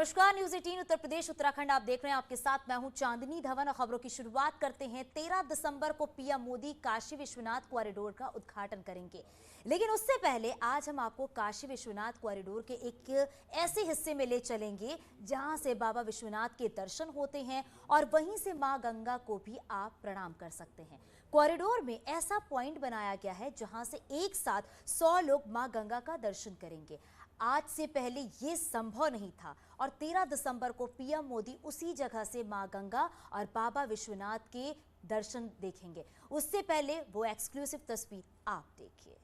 नमस्कार, न्यूज़ 18 उत्तर प्रदेश उत्तराखंड आप देख रहे हैं। आपके साथ मैं हूं चांदनी धवन और खबरों की शुरुआत करते हैं। 13 दिसंबर को पीएम मोदी काशी विश्वनाथ कॉरिडोर का उद्घाटन करेंगे, लेकिन उससे पहले आज हम आपको काशी विश्वनाथ कॉरिडोर के एक ऐसे हिस्से में ले चलेंगे जहां से बाबा विश्वनाथ के दर्शन होते हैं और वहीं से मां गंगा को भी आप प्रणाम कर सकते हैं। कॉरिडोर में ऐसा पॉइंट बनाया गया है जहां से एक साथ 100 लोग मां गंगा का दर्शन करेंगे। आज से पहले ये संभव नहीं था और 13 दिसंबर को पीएम मोदी उसी जगह से मां गंगा और बाबा विश्वनाथ के दर्शन देखेंगे। उससे पहले वो एक्सक्लूसिव तस्वीर आप देखिए।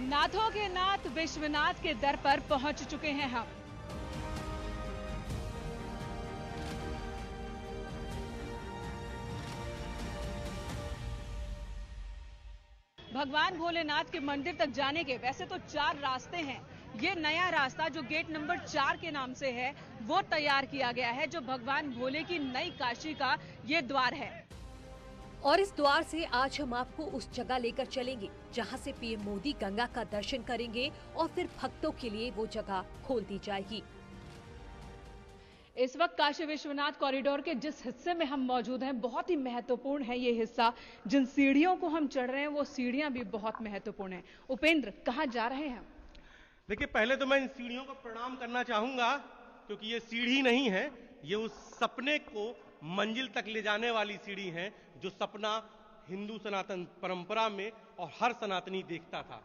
नाथों के नाथ विश्वनाथ के दर पर पहुंच चुके हैं हम। भगवान भोलेनाथ के मंदिर तक जाने के वैसे तो 4 रास्ते हैं। ये नया रास्ता जो गेट नंबर 4 के नाम से है वो तैयार किया गया है, जो भगवान भोले की नई काशी का ये द्वार है। और इस द्वार से आज हम आपको उस जगह लेकर चलेंगे जहां से पीएम मोदी गंगा का दर्शन करेंगे और फिर भक्तों के लिए वो जगह खोल दी जाएगी। इस वक्त काशी विश्वनाथ कॉरिडोर के जिस हिस्से में हम मौजूद हैं बहुत ही महत्वपूर्ण है ये हिस्सा। जिन सीढ़ियों को हम चढ़ रहे हैं वो सीढ़ियां भी बहुत महत्वपूर्ण हैं। उपेंद्र, कहाँ जा रहे हैं हम? देखिए, पहले तो मैं इन सीढ़ियों को प्रणाम करना चाहूंगा, क्योंकि ये सीढ़ी नहीं है, ये उस सपने को मंजिल तक ले जाने वाली सीढ़ी है जो सपना हिंदू सनातन परंपरा में और हर सनातनी देखता था।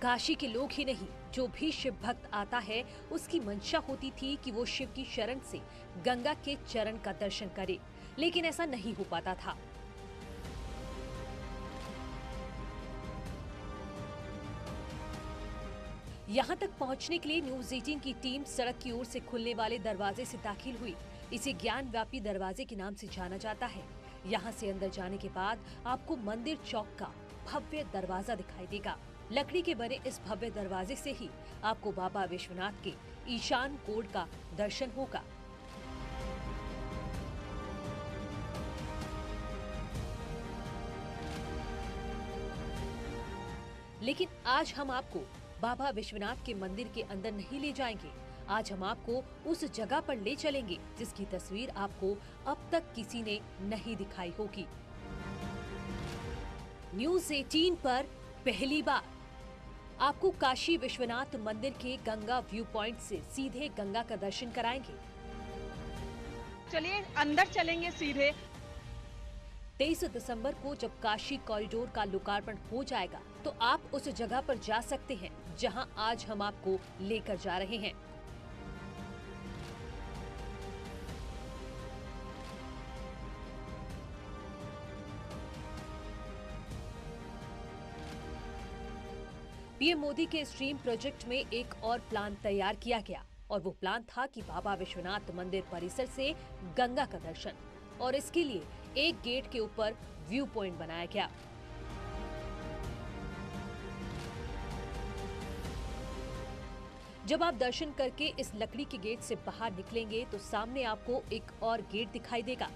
काशी के लोग ही नहीं, जो भी शिव भक्त आता है उसकी मंशा होती थी कि वो शिव की शरण से गंगा के चरण का दर्शन करे, लेकिन ऐसा नहीं हो पाता था। यहाँ तक पहुँचने के लिए न्यूज़ 18 की टीम सड़क की ओर से खुलने वाले दरवाजे से दाखिल हुई। इसे ज्ञान व्यापी दरवाजे के नाम से जाना जाता है। यहाँ से अंदर जाने के बाद आपको मंदिर चौक का भव्य दरवाजा दिखाई देगा। लकड़ी के बने इस भव्य दरवाजे से ही आपको बाबा विश्वनाथ के ईशान कोड का दर्शन होगा। लेकिन आज हम आपको बाबा विश्वनाथ के मंदिर के अंदर नहीं ले जाएंगे। आज हम आपको उस जगह पर ले चलेंगे जिसकी तस्वीर आपको अब तक किसी ने नहीं दिखाई होगी। न्यूज़ 18 पर पहली बार आपको काशी विश्वनाथ मंदिर के गंगा व्यू पॉइंट से सीधे गंगा का दर्शन कराएंगे। चलिए अंदर चलेंगे सीधे। 23 दिसंबर को जब काशी कॉरिडोर का लोकार्पण हो जाएगा तो आप उस जगह पर जा सकते हैं जहां आज हम आपको लेकर जा रहे हैं। पीएम मोदी के इस ड्रीम प्रोजेक्ट में एक और प्लान तैयार किया गया और वो प्लान था कि बाबा विश्वनाथ मंदिर परिसर से गंगा का दर्शन, और इसके लिए एक गेट के ऊपर व्यू पॉइंट बनाया गया। जब आप दर्शन करके इस लकड़ी के गेट से बाहर निकलेंगे तो सामने आपको एक और गेट दिखाई देगा।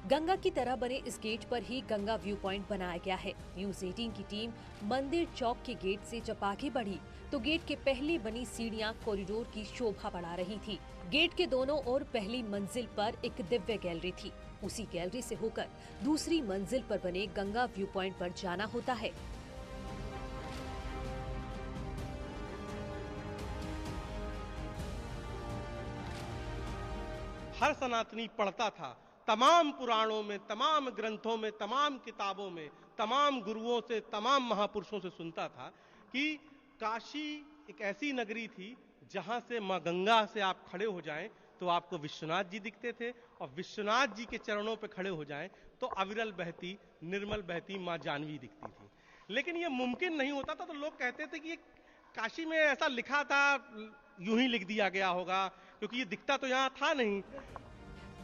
गंगा की तरह बने इस गेट पर ही गंगा व्यू पॉइंट बनाया गया है। न्यूज़ 18 की टीम मंदिर चौक के गेट से जब आगे बढ़ी तो गेट के पहले बनी सीढ़ियां कॉरिडोर की शोभा बढ़ा रही थी। गेट के दोनों ओर पहली मंजिल पर एक दिव्य गैलरी थी। उसी गैलरी से होकर दूसरी मंजिल पर बने गंगा व्यू पॉइंट पर जाना होता है। हर सनातनी पढ़ता था, तमाम पुराणों में, तमाम ग्रंथों में, तमाम किताबों में, तमाम गुरुओं से, तमाम महापुरुषों से सुनता था कि काशी एक ऐसी नगरी थी जहां से मां गंगा से आप खड़े हो जाएं तो आपको विश्वनाथ जी दिखते थे, और विश्वनाथ जी के चरणों पर खड़े हो जाएं तो अविरल बहती, निर्मल बहती मां जानवी दिखती थी। लेकिन ये मुमकिन नहीं होता था, तो लोग कहते थे कि ये काशी में ऐसा लिखा था, यूं ही लिख दिया गया होगा, क्योंकि ये दिखता तो यहाँ था नहीं।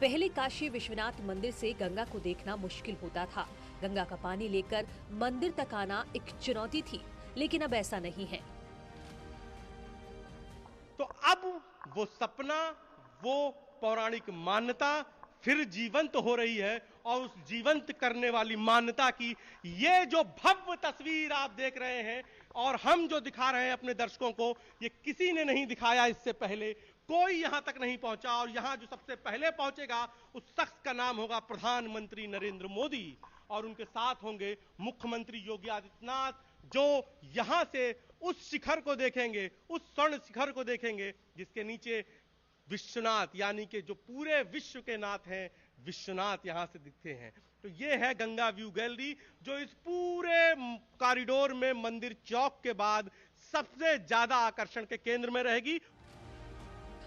पहले काशी विश्वनाथ मंदिर से गंगा को देखना मुश्किल होता था। गंगा का पानी लेकर मंदिर तक आना एक चुनौती थी, लेकिन अब ऐसा नहीं है। तो अब वो सपना, वो पौराणिक मान्यता फिर जीवंत हो रही है, और उस जीवंत करने वाली मान्यता की ये जो भव्य तस्वीर आप देख रहे हैं और हम जो दिखा रहे हैं अपने दर्शकों को, ये किसी ने नहीं दिखाया इससे पहले, कोई यहां तक नहीं पहुंचा। और यहां जो सबसे पहले पहुंचेगा उस शख्स का नाम होगा प्रधानमंत्री नरेंद्र मोदी, और उनके साथ होंगे मुख्यमंत्री योगी आदित्यनाथ, जो यहां से उस शिखर को देखेंगे, उस स्वर्ण शिखर को देखेंगे जिसके नीचे विश्वनाथ, यानी कि जो पूरे विश्व के नाथ हैं, विश्वनाथ यहां से दिखते हैं। तो ये है गंगा व्यू गैलरी, जो इस पूरे कॉरिडोर में मंदिर चौक के बाद सबसे ज्यादा आकर्षण के केंद्र में रहेगी।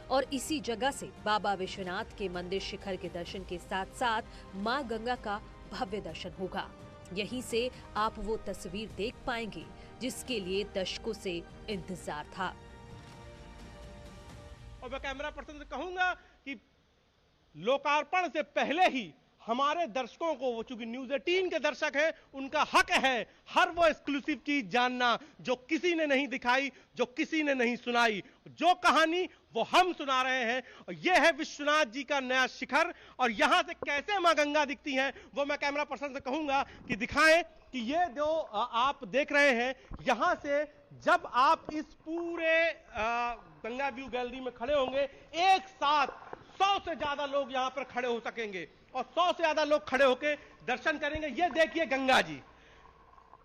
और इसी जगह से बाबा विश्वनाथ के मंदिर शिखर के दर्शन के साथ साथ मां गंगा का भव्य दर्शन होगा। यहीं से आप वो तस्वीर देख पाएंगे जिसके लिए दशकों से इंतजार था। और मैं कैमरा पर्सन से कहूंगा कि लोकार्पण से पहले ही हमारे दर्शकों को, वो चूंकि न्यूज़ 18 के दर्शक हैं, उनका हक है हर वो एक्सक्लूसिव चीज जानना जो किसी ने नहीं दिखाई, जो किसी ने नहीं सुनाई। जो कहानी वो हम सुना रहे हैं, और ये है विश्वनाथ जी का नया शिखर, और यहां से कैसे मां गंगा दिखती हैं वो मैं कैमरा पर्सन से कहूंगा कि दिखाएं। कि ये जो आप देख रहे हैं, यहां से जब आप इस पूरे गंगा व्यू गैलरी में खड़े होंगे, एक साथ 100 से ज्यादा लोग यहां पर खड़े हो सकेंगे, और 100 से ज्यादा लोग खड़े होकर दर्शन करेंगे। ये देखिए गंगा जी,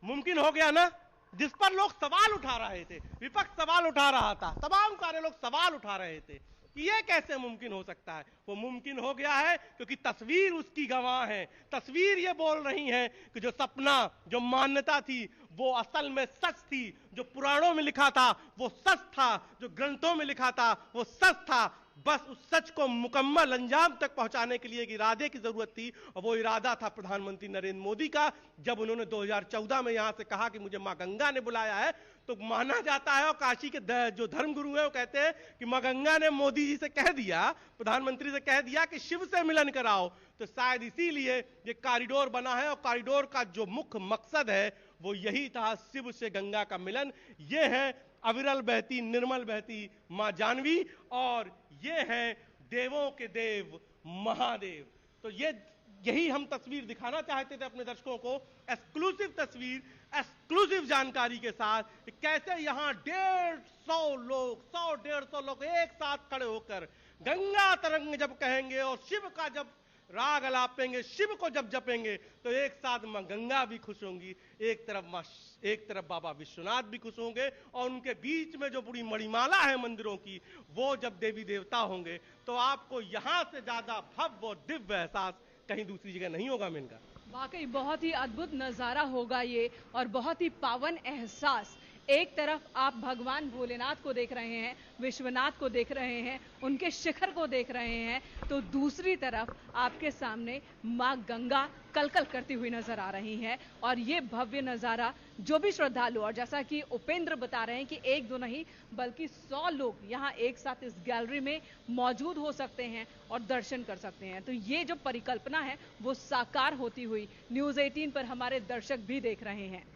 मुमकिन हो गया ना, जिस पर लोग सवाल उठा रहे थे, विपक्ष सवाल उठा रहा था, तमाम सारे लोग सवाल उठा रहे थे कि ये कैसे मुमकिन हो सकता है। वो मुमकिन हो गया है क्योंकि तस्वीर उसकी गवाह है। तस्वीर ये बोल रही है कि जो सपना, जो मान्यता थी, वो असल में सच थी। जो पुराणों में लिखा था वो सच था, जो ग्रंथों में लिखा था वो सच था। बस उस सच को मुकम्मल अंजाम तक पहुंचाने के लिए एक इरादे की जरूरत थी, और वो इरादा था प्रधानमंत्री नरेंद्र मोदी का। जब उन्होंने 2014 में यहां से कहा कि मुझे मां गंगा ने बुलाया है, तो माना जाता है, और काशी के जो धर्मगुरु हैं वो कहते हैं कि मां गंगा ने मोदी जी से कह दिया, प्रधानमंत्री से कह दिया कि शिव से मिलन कराओ। तो शायद इसीलिए ये कॉरिडोर बना है, और कॉरिडोर का जो मुख्य मकसद है वो यही था, शिव से गंगा का मिलन। ये है अविरल बहती, निर्मल बहती मां जानवी, और ये है देवों के देव महादेव। तो यही हम तस्वीर दिखाना चाहते थे अपने दर्शकों को, एक्सक्लूसिव तस्वीर, एक्सक्लूसिव जानकारी के साथ, कैसे यहाँ 150 लोग, 100-150 लोग एक साथ खड़े होकर गंगा तरंग जब कहेंगे और शिव का जब राग अलापेंगे, शिव को जब जपेंगे, तो एक साथ मां गंगा भी खुश होंगी, एक तरफ बाबा विश्वनाथ भी खुश होंगे, और उनके बीच में जो पूरी मणिमाला है मंदिरों की, वो जब देवी देवता होंगे, तो आपको यहां से ज्यादा भव्य और दिव्य एहसास कहीं दूसरी जगह नहीं होगा। मिनका वाकई बहुत ही अद्भुत नजारा होगा ये, और बहुत ही पावन एहसास। एक तरफ आप भगवान भोलेनाथ को देख रहे हैं, विश्वनाथ को देख रहे हैं, उनके शिखर को देख रहे हैं, तो दूसरी तरफ आपके सामने मां गंगा कलकल करती हुई नजर आ रही हैं। और ये भव्य नजारा जो भी श्रद्धालु, और जैसा कि उपेंद्र बता रहे हैं कि एक दो नहीं बल्कि 100 लोग यहाँ एक साथ इस गैलरी में मौजूद हो सकते हैं और दर्शन कर सकते हैं। तो ये जो परिकल्पना है वो साकार होती हुई न्यूज़ 18 पर हमारे दर्शक भी देख रहे हैं।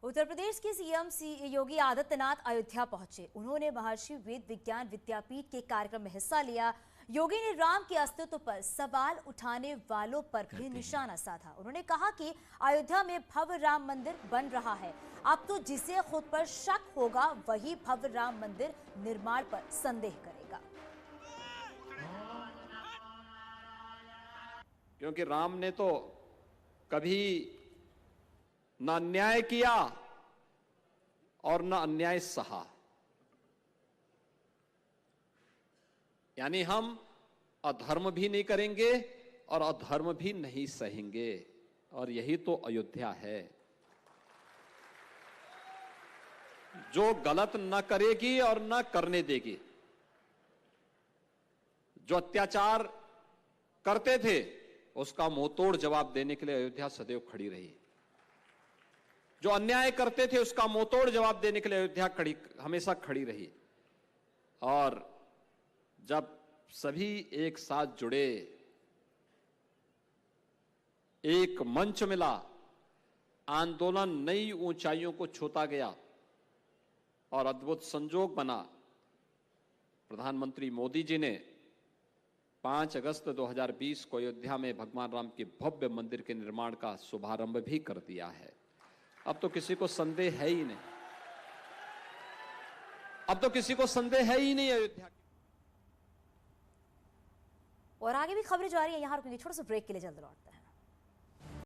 उत्तर प्रदेश के सीएम योगी आदित्यनाथ अयोध्या पहुंचे। उन्होंने महर्षि वेद विज्ञान विद्यापीठ के कार्यक्रम में हिस्सा लिया। योगी ने राम के अस्तित्व पर सवाल उठाने वालों पर भी निशाना साधा। उन्होंने कहा कि अयोध्या में भव्य राम मंदिर बन रहा है, अब तो जिसे खुद पर शक होगा वही भव्य राम मंदिर निर्माण पर संदेह करेगा। क्योंकि राम ने तो कभी ना न्याय किया और ना अन्याय सहा। यानी हम अधर्म भी नहीं करेंगे और अधर्म भी नहीं सहेंगे, और यही तो अयोध्या है, जो गलत न करेगी और न करने देगी, जो अत्याचार करते थे, उसका मुंहतोड़ जवाब देने के लिए अयोध्या सदैव खड़ी रही। जो अन्याय करते थे उसका मुंहतोड़ जवाब देने के लिए अयोध्या हमेशा खड़ी रही। और जब सभी एक साथ जुड़े, एक मंच मिला, आंदोलन नई ऊंचाइयों को छूता गया और अद्भुत संजोग बना। प्रधानमंत्री मोदी जी ने 5 अगस्त 2020 को अयोध्या में भगवान राम के भव्य मंदिर के निर्माण का शुभारंभ भी कर दिया है। अब तो किसी को संदेह है ही नहीं, अब तो किसी को संदेह है ही नहीं अयोध्या। और आगे भी खबरें जारी है, यहां रुकेंगे छोटे से ब्रेक के लिए, जल्द लौटते हैं।